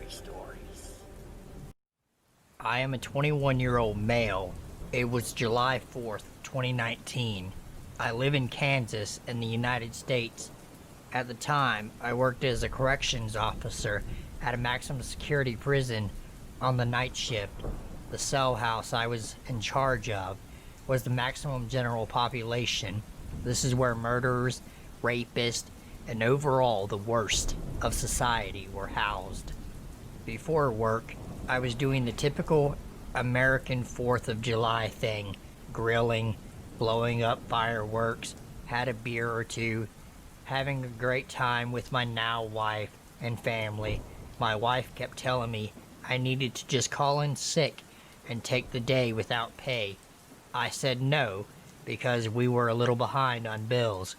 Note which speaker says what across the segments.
Speaker 1: scary stories.
Speaker 2: I am a 21-year-old male. It was July 4th, 2019. I live in Kansas in the United States. At the time, I worked as a corrections officer at a maximum security prison on the night shift. The cell house I was in charge of was the maximum general population. This is where murderers, rapists, and overall the worst of society were housed. Before work, I was doing the typical American 4th of July thing, grilling, blowing up fireworks, had a beer or two, having a great time with my now wife and family. My wife kept telling me I needed to just call in sick and take the day without pay. I said no, because we were a little behind on bills.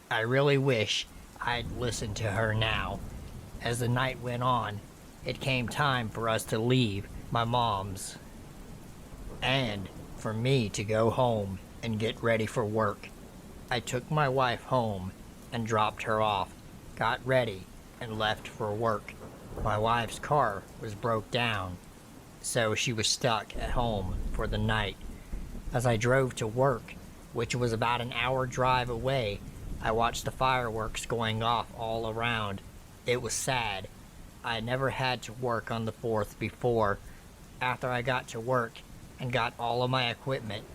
Speaker 2: I really wish I'd listened to her now. As the night went on, it came time for us to leave my mom's and for me to go home and get ready for work. I took my wife home and dropped her off, got ready, and left for work. My wife's car was broke down, so she was stuck at home for the night. As I drove to work, which was about an hour drive away, I watched the fireworks going off all around. It was sad. I never had to work on the 4th before. After I got to work and got all of my equipment,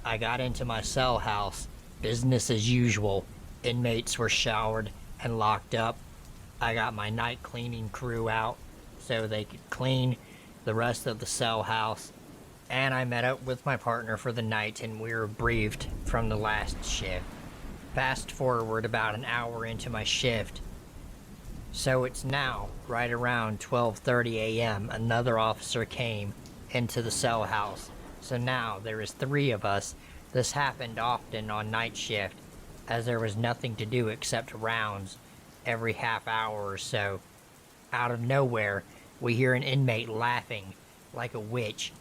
Speaker 2: I got into my cell house. Business as usual. Inmates were showered and locked up. I got my night cleaning crew out so they could clean the rest of the cell house. And I met up with my partner for the night and we were briefed from the last shift. Fast forward about an hour into my shift. So it's now right around 12:30 a.m. Another officer came into the cell house. So now there is 3 of us. This happened often on night shift, as there was nothing to do except rounds every half hour or so. Out of nowhere, we hear an inmate laughing like a witch,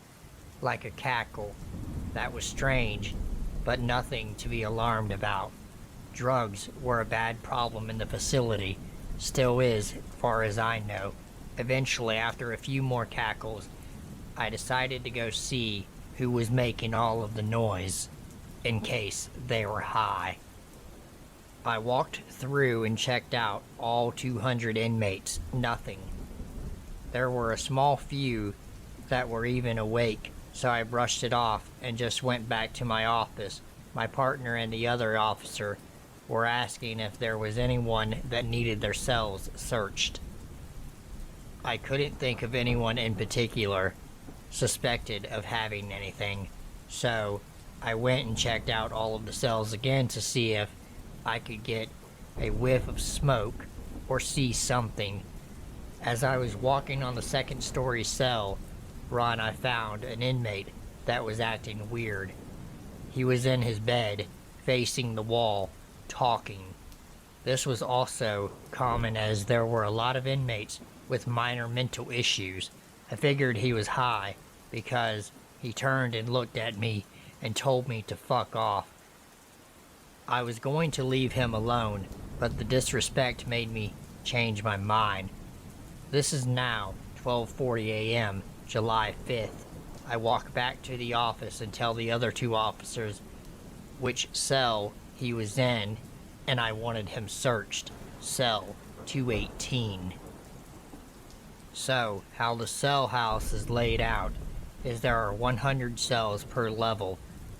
Speaker 2: like a cackle. That was strange, but nothing to be alarmed about. Drugs were a bad problem in the facility, still is, far as I know. Eventually, after a few more cackles, I decided to go see who was making all of the noise, in case they were high. I walked through and checked out all 200 inmates. Nothing. There were a small few that were even awake, so I brushed it off and just went back to my office. My partner and the other officer were asking if there was anyone that needed their cells searched. I couldn't think of anyone in particular suspected of having anything, so I went and checked out all of the cells again to see if I could get a whiff of smoke or see something. As I was walking on the second-story cell run, I found an inmate that was acting weird. He was in his bed, facing the wall, talking. This was also common as there were a lot of inmates with minor mental issues. I figured he was high because he turned and looked at me and told me to fuck off. I was going to leave him alone, but the disrespect made me change my mind. This is now 12:40 a.m., July 5th. I walk back to the office and tell the other 2 officers which cell he was in, and I wanted him searched. Cell 218. So, how the cell house is laid out is there are 100 cells per level.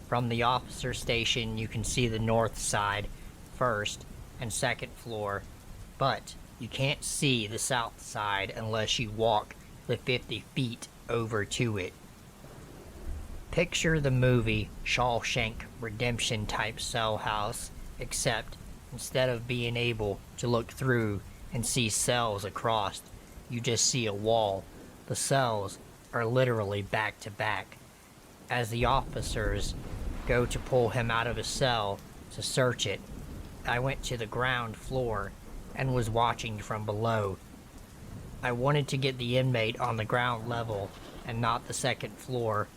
Speaker 2: From the officer station, you can see the north side, first and second floor, but you can't see the south side unless you walk the 50 feet over to it. Picture the movie Shawshank Redemption type cell house, except instead of being able to look through and see cells across, you just see a wall. The cells are literally back to back. As the officers go to pull him out of his cell to search it, I went to the ground floor and was watching from below. I wanted to get the inmate on the ground level and not the second floor.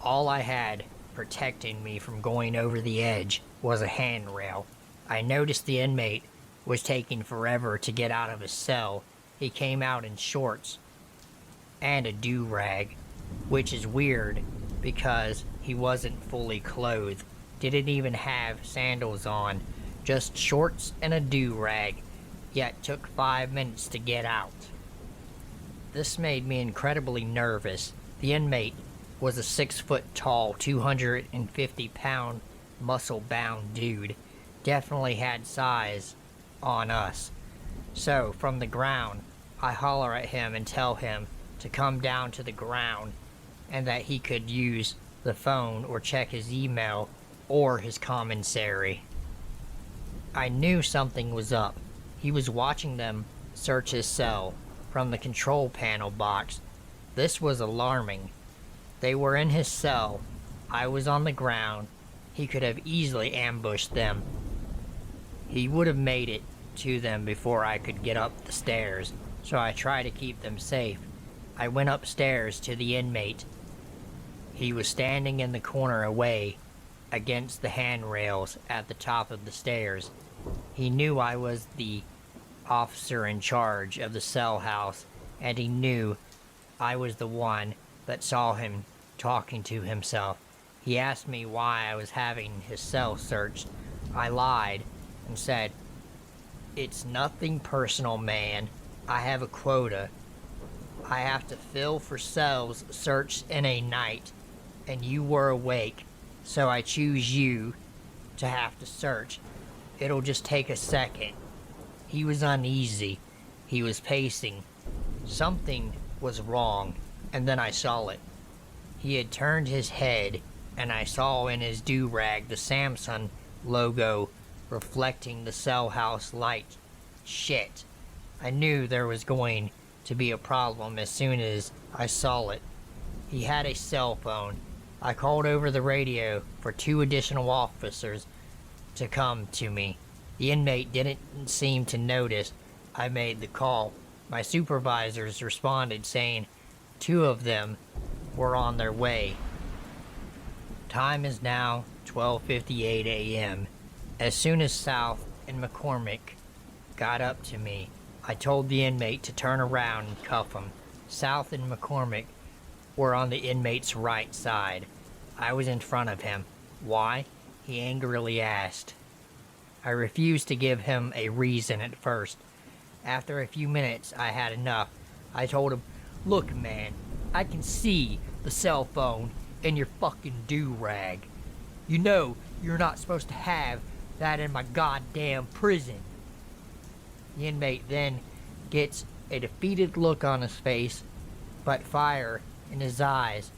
Speaker 2: All I had protecting me from going over the edge was a handrail. I noticed the inmate was taking forever to get out of his cell. He came out in shorts and a do-rag, which is weird because he wasn't fully clothed. Didn't even have sandals on, just shorts and a do-rag, yet took 5 minutes to get out. This made me incredibly nervous. The inmate was a 6-foot tall, 250-pound, muscle-bound dude. Definitely had size on us. So, from the ground, I holler at him and tell him to come down to the ground and that he could use the phone or check his email or his commissary. I knew something was up. He was watching them search his cell from the control panel box. This was alarming. They were in his cell. I was on the ground. He could have easily ambushed them. He would have made it to them before I could get up the stairs, so I tried to keep them safe. I went upstairs to the inmate. He was standing in the corner away against the handrails at the top of the stairs. He knew I was the officer in charge of the cell house, and he knew I was the one that saw him talking to himself. He asked me why I was having his cell searched. I lied and said, "It's nothing personal, man. I have a quota. I have to fill for cells searched in a night, and you were awake, so I choose you to have to search. It'll just take a second." He was uneasy. He was pacing. Something was wrong, and then I saw it. He had turned his head, and I saw in his do-rag the Samsung logo reflecting the cell house light. Shit. I knew there was going to be a problem as soon as I saw it. He had a cell phone. I called over the radio for 2 additional officers to come to me. The inmate didn't seem to notice I made the call. My supervisors responded saying 2 of them were on their way. Time is now 12:58 a.m. As soon as South and McCormick got up to me, I told the inmate to turn around and cuff him. South and McCormick were on the inmate's right side. I was in front of him. Why? He angrily asked. I refused to give him a reason at first. After a few minutes, I had enough. I told him, "Look, man, I can see the cell phone in your fucking do-rag. You know you're not supposed to have that in my goddamn prison." The inmate then gets a defeated look on his face, but fire in his eyes.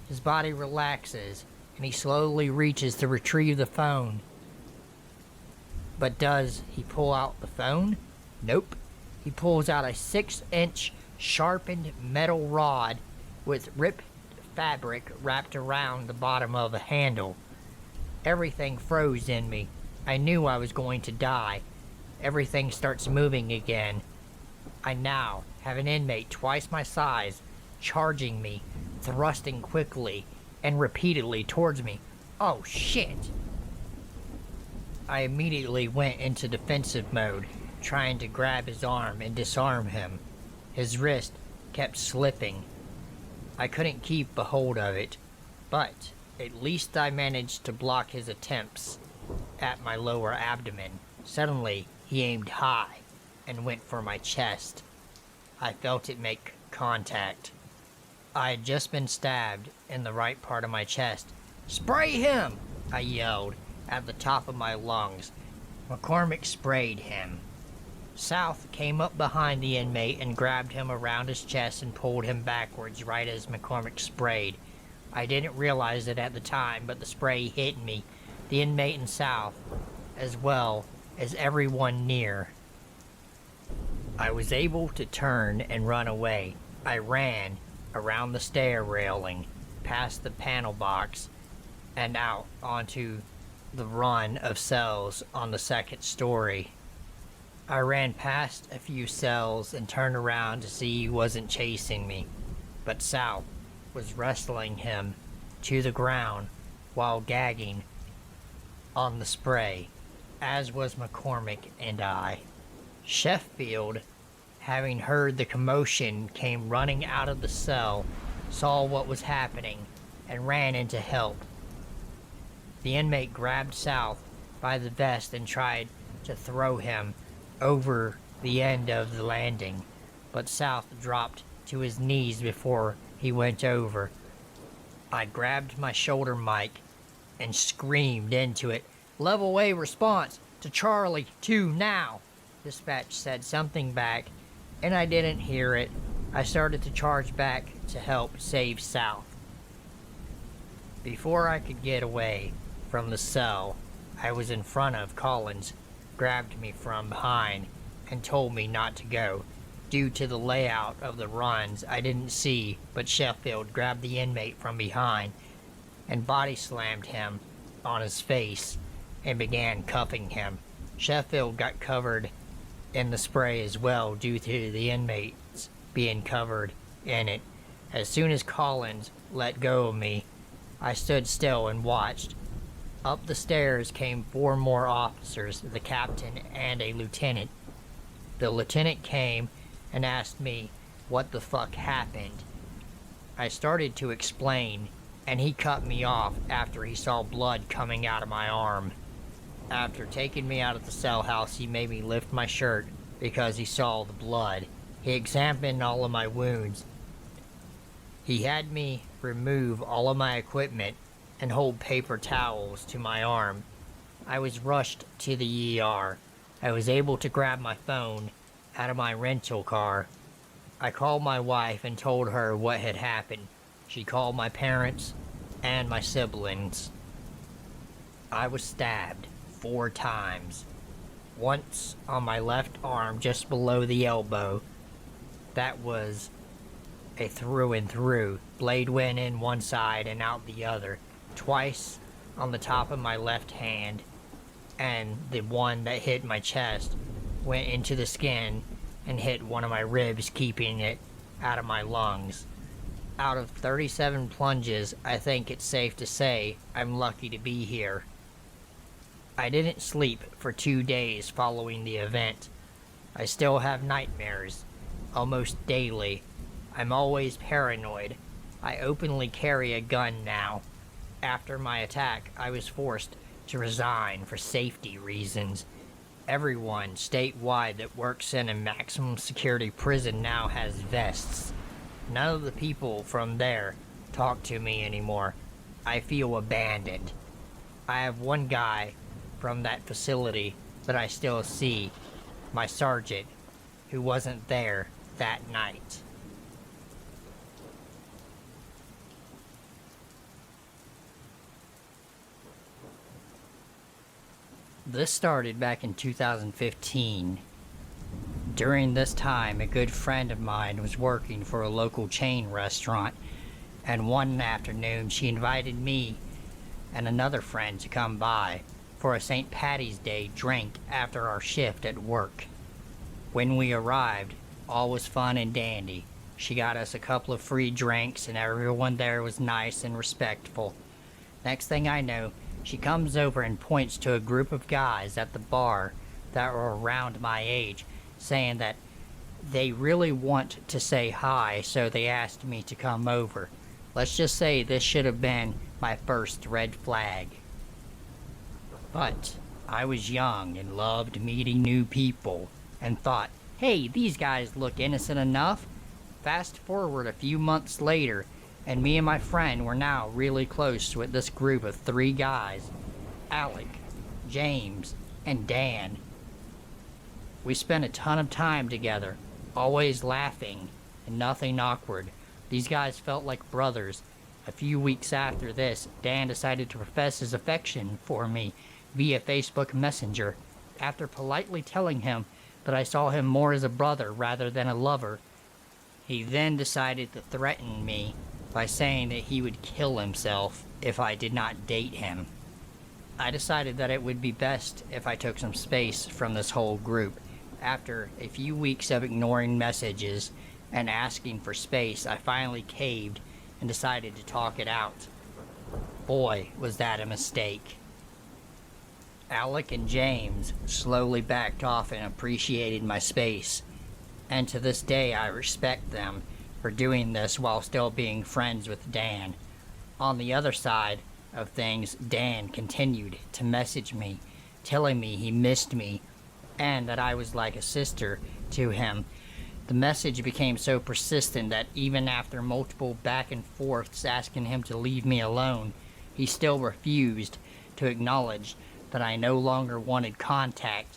Speaker 2: His body relaxes, and he slowly reaches to retrieve the phone. But does he pull out the phone? Nope. He pulls out a 6-inch sharpened metal rod with ripped fabric wrapped around the bottom of the handle. Everything froze in me. I knew I was going to die. Everything starts moving again. I now have an inmate twice my size, charging me, thrusting quickly and repeatedly towards me. Oh shit! I immediately went into defensive mode, trying to grab his arm and disarm him. His wrist kept slipping. I couldn't keep a hold of it, but at least I managed to block his attempts at my lower abdomen. Suddenly, he aimed high and went for my chest. I felt it make contact. I had just been stabbed in the right part of my chest. "Spray him!" I yelled at the top of my lungs. McCormick sprayed him. South came up behind the inmate and grabbed him around his chest and pulled him backwards right as McCormick sprayed. I didn't realize it at the time, but the spray hit me, the inmate and South, as well as everyone near. I was able to turn and run away. I ran around the stair railing, past the panel box, and out onto the run of cells on the second story. I ran past a few cells and turned around to see he wasn't chasing me, but South was wrestling him to the ground while gagging on the spray, as was McCormick and I. Sheffield having heard the commotion, came running out of the cell, saw what was happening, and ran in to help. The inmate grabbed South by the vest and tried to throw him over the end of the landing, but South dropped to his knees before he went over. I grabbed my shoulder mic and screamed into it, "Level A response to Charlie 2 now!" Dispatch said something back, and I didn't hear it. I started to charge back to help save South. Before I could get away from the cell, I was in front of Collins, grabbed me from behind, and told me not to go. Due to the layout of the runs, I didn't see, but Sheffield grabbed the inmate from behind and body slammed him on his face and began cuffing him. Sheffield got covered in the spray as well due to the inmates being covered in it. As soon as Collins let go of me, I stood still and watched. Up the stairs came 4 more officers, the captain and a lieutenant. The lieutenant came and asked me what the fuck happened. I started to explain, and he cut me off after he saw blood coming out of my arm. After taking me out of the cell house, he made me lift my shirt because he saw the blood. He examined all of my wounds. He had me remove all of my equipment and hold paper towels to my arm. I was rushed to the ER. I was able to grab my phone out of my rental car. I called my wife and told her what had happened. She called my parents and my siblings. I was stabbed 4 times. Once on my left arm just below the elbow. That was a through and through. Blade went in one side and out the other. Twice on the top of my left hand, and the one that hit my chest went into the skin and hit one of my ribs, keeping it out of my lungs. Out of 37 plunges, I think it's safe to say I'm lucky to be here. I didn't sleep for 2 days following the event. I still have nightmares, almost daily. I'm always paranoid. I openly carry a gun now. After my attack, I was forced to resign for safety reasons. Everyone statewide that works in a maximum security prison now has vests. None of the people from there talk to me anymore. I feel abandoned. I have one guy from that facility that I still see, my sergeant, who wasn't there that night. This started back in 2015. During this time, a good friend of mine was working for a local chain restaurant, and one afternoon she invited me and another friend to come by for a St. Patty's Day drink after our shift at work. When we arrived, all was fun and dandy. She got us a couple of free drinks and everyone there was nice and respectful. Next thing I know, she comes over and points to a group of guys at the bar that were around my age, saying that they really want to say hi, so they asked me to come over. Let's just say this should have been my first red flag. But I was young and loved meeting new people and thought, hey, these guys look innocent enough. Fast forward a few months later, and me and my friend were now really close with this group of 3 guys, Alec, James, and Dan. We spent a ton of time together, always laughing and nothing awkward. These guys felt like brothers. A few weeks after this, Dan decided to profess his affection for me via Facebook Messenger. After politely telling him that I saw him more as a brother rather than a lover, he then decided to threaten me by saying that he would kill himself if I did not date him. I decided that it would be best if I took some space from this whole group. After a few weeks of ignoring messages and asking for space, I finally caved and decided to talk it out. Boy, was that a mistake. Alec and James slowly backed off and appreciated my space, and to this day I respect them for doing this while still being friends with Dan. On the other side of things, Dan continued to message me, telling me he missed me and that I was like a sister to him. The message became so persistent that even after multiple back and forths asking him to leave me alone, he still refused to acknowledge that I no longer wanted contact.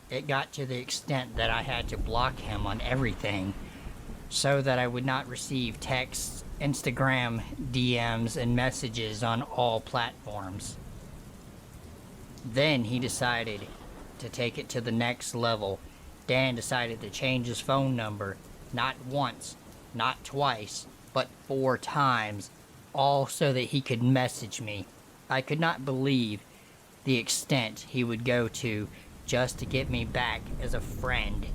Speaker 2: It got to the extent that I had to block him on everything so that I would not receive texts, Instagram, DMs, and messages on all platforms. Then he decided to take it to the next level. Dan decided to change his phone number, not once, not twice, but 4 times, all so that he could message me. I could not believe the extent he would go to just to get me back as a friend,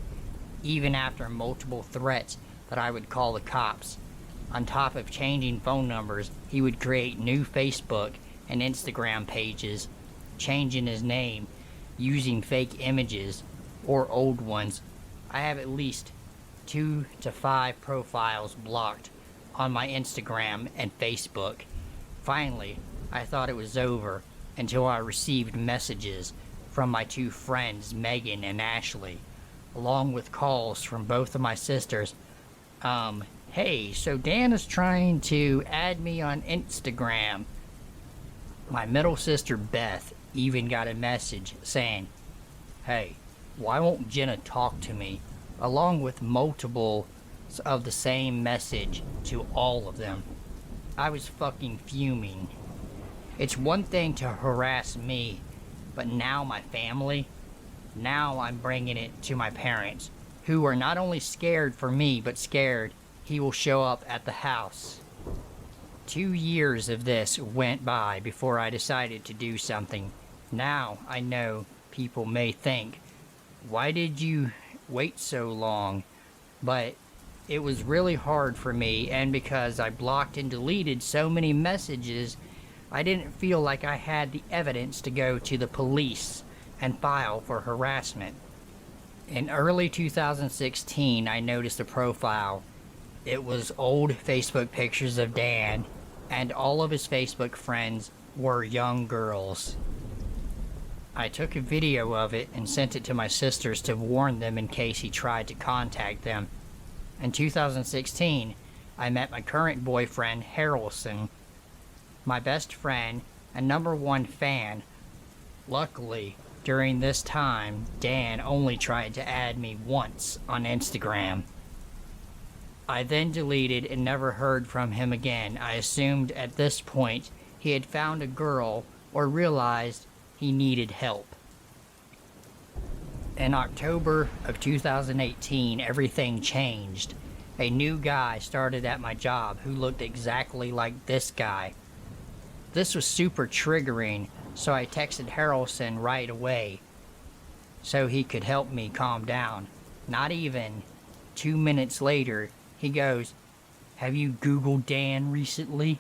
Speaker 2: even after multiple threats that I would call the cops. On top of changing phone numbers, he would create new Facebook and Instagram pages, changing his name, using fake images or old ones. I have at least 2 to 5 profiles blocked on my Instagram and Facebook. Finally, I thought it was over until I received messages from my 2 friends, Megan and Ashley, along with calls from both of my sisters. Hey, so Dan is trying to add me on Instagram. My middle sister Beth even got a message saying, hey, why won't Jenna talk to me? Along with multiple of the same message to all of them. I was fucking fuming. It's one thing to harass me, but now my family? Now I'm bringing it to my parents, who are not only scared for me, but scared he will show up at the house. 2 years of this went by before I decided to do something. Now I know people may think, why did you wait so long? But it was really hard for me, and because I blocked and deleted so many messages, I didn't feel like I had the evidence to go to the police and file for harassment. In early 2016, I noticed a profile. It was old Facebook pictures of Dan, and all of his Facebook friends were young girls. I took a video of it and sent it to my sisters to warn them in case he tried to contact them. In 2016, I met my current boyfriend, Harrelson, my best friend and #1 fan. Luckily, during this time, Dan only tried to add me once on Instagram. I then deleted and never heard from him again. I assumed at this point he had found a girl or realized he needed help. In October of 2018, everything changed. A new guy started at my job who looked exactly like this guy. This was super triggering, so I texted Harrelson right away so he could help me calm down. Not even 2 minutes later, he goes, "Have you Googled Dan recently?"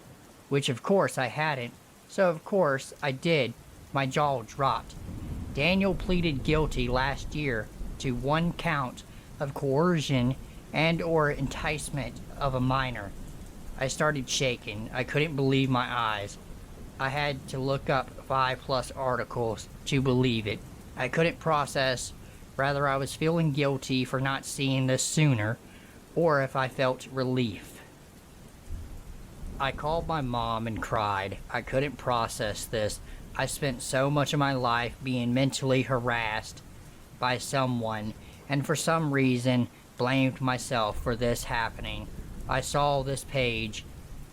Speaker 2: Which of course I hadn't, so of course I did. My jaw dropped. Daniel pleaded guilty last year to 1 count of coercion and or enticement of a minor. I started shaking. I couldn't believe my eyes. I had to look up 5+ articles to believe it. I couldn't process whether I was feeling guilty for not seeing this sooner or if I felt relief. I called my mom and cried. I couldn't process this. I spent so much of my life being mentally harassed by someone, and for some reason blamed myself for this happening. I saw this page.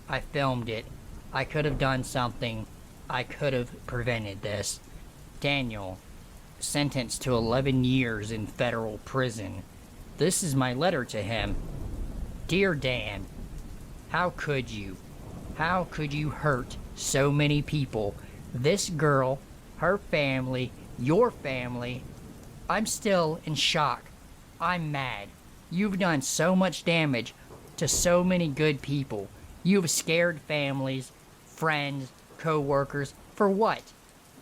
Speaker 2: I filmed it. I could have done something. I could have prevented this. Daniel, sentenced to 11 years in federal prison. This is my letter to him. Dear Dan, how could you? How could you hurt so many people? This girl, her family, your family. I'm still in shock. I'm mad. You've done so much damage to so many good people. You've scared families, friends, co-workers. For what?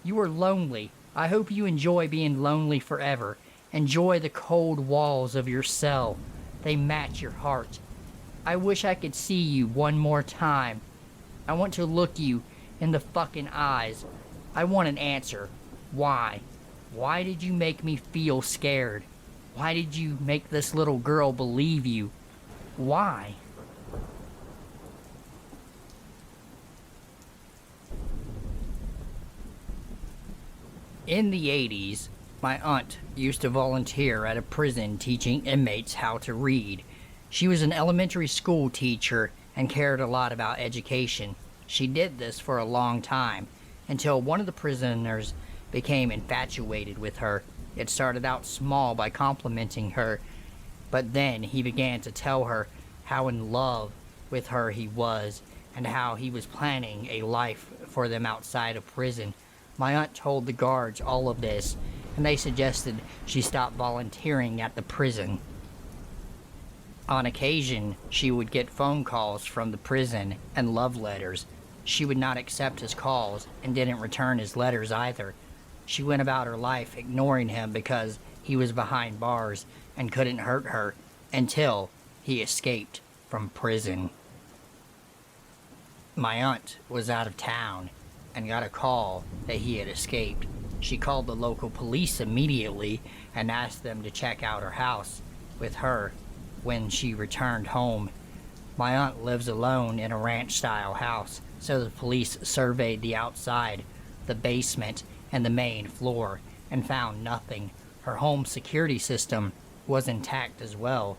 Speaker 2: You are lonely. I hope you enjoy being lonely forever. Enjoy the cold walls of your cell. They match your heart. I wish I could see you one more time. I want to look you in the fucking eyes. I want an answer. Why? Why did you make me feel scared? Why did you make this little girl believe you? Why? In the 80s, my aunt used to volunteer at a prison teaching inmates how to read. She was an elementary school teacher and cared a lot about education. She did this for a long time, until one of the prisoners became infatuated with her. It started out small by complimenting her, but then he began to tell her how in love with her he was, and how he was planning a life for them outside of prison. My aunt told the guards all of this, and they suggested she stop volunteering at the prison. On occasion, she would get phone calls from the prison and love letters. She would not accept his calls and didn't return his letters either. She went about her life ignoring him because he was behind bars and couldn't hurt her until he escaped from prison. My aunt was out of town and got a call that he had escaped. She called the local police immediately and asked them to check out her house with her when she returned home. My aunt lives alone in a ranch-style house, so the police surveyed the outside, the basement, and the main floor, and found nothing. Her home security system was intact as well.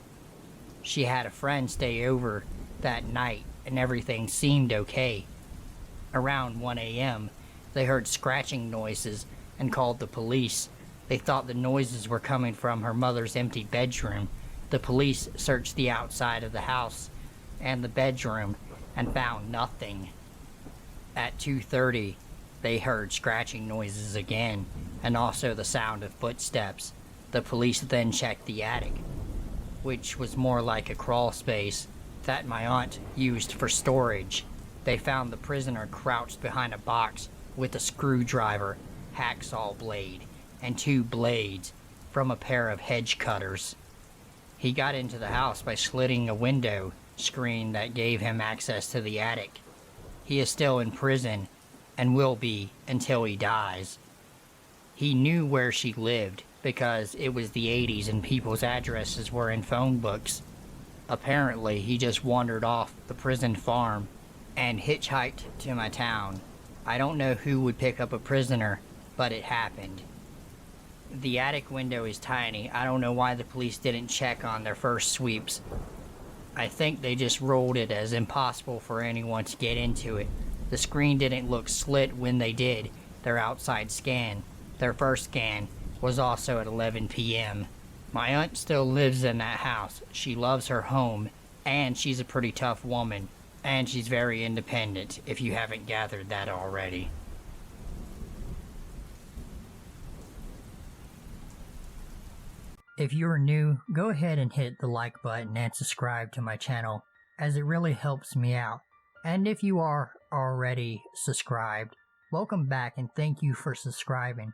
Speaker 2: She had a friend stay over that night, and everything seemed okay. Around 1 a.m., they heard scratching noises and called the police. They thought the noises were coming from her mother's empty bedroom. The police searched the outside of the house and the bedroom and found nothing. At 2:30, they heard scratching noises again, and also the sound of footsteps. The police then checked the attic, which was more like a crawl space that my aunt used for storage. They found the prisoner crouched behind a box with a screwdriver, hacksaw blade, and 2 blades from a pair of hedge cutters. He got into the house by slitting a window screen that gave him access to the attic. He is still in prison and will be until he dies. He knew where she lived because it was the 80s and people's addresses were in phone books. Apparently, he just wandered off the prison farm and hitchhiked to my town. I don't know who would pick up a prisoner, but it happened. The attic window is tiny. I don't know why the police didn't check on their first sweeps. I think they just ruled it as impossible for anyone to get into it. The screen didn't look slit when they did their outside scan. Their first scan was also at 11 p.m. My aunt still lives in that house. She loves her home, and she's a pretty tough woman. And she's very independent, if you haven't gathered that already. If you're new, go ahead and hit the like button and subscribe to my channel, as it really helps me out. And if you are already subscribed, welcome back and thank you for subscribing.